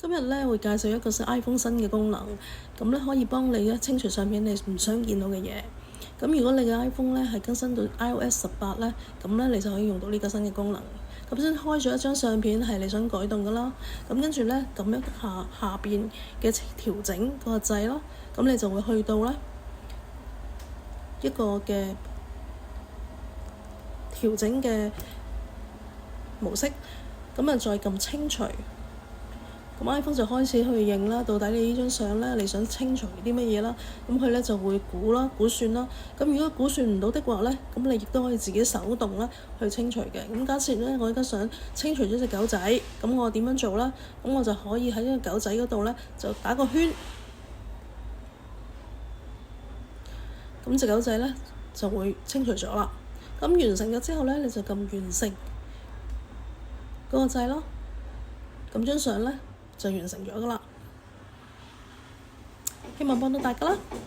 今日咧會介紹一個iPhone 新嘅功能，咁咧可以幫你咧清除相片你唔想見到嘅嘢。咁如果你嘅 iPhone 咧係更新到 iOS 18咧，咁咧你就可以用到呢個新嘅功能。咁先開咗一張相片係你想改動噶啦，咁跟住咧咁樣下邊嘅調整個掣咯，咁你就會去到咧一個嘅調整嘅模式，咁啊再撳清除。咁 iPhone 就開始去認啦，到底你呢張相咧，你想清除啲乜嘢啦？咁佢咧就會估算啦。咁如果估算唔到的話咧，咁你亦都可以自己手動啦去清除嘅。咁假設咧，我而家想清除咗隻狗仔，咁我點樣做啦？咁我就可以喺呢個狗仔嗰度咧就打個圈，咁隻狗仔咧就會清除咗啦。咁完成咗之後咧，你就撳完成嗰個掣咯。咁張相咧就完成咗㗎喇，希望幫到大家啦〜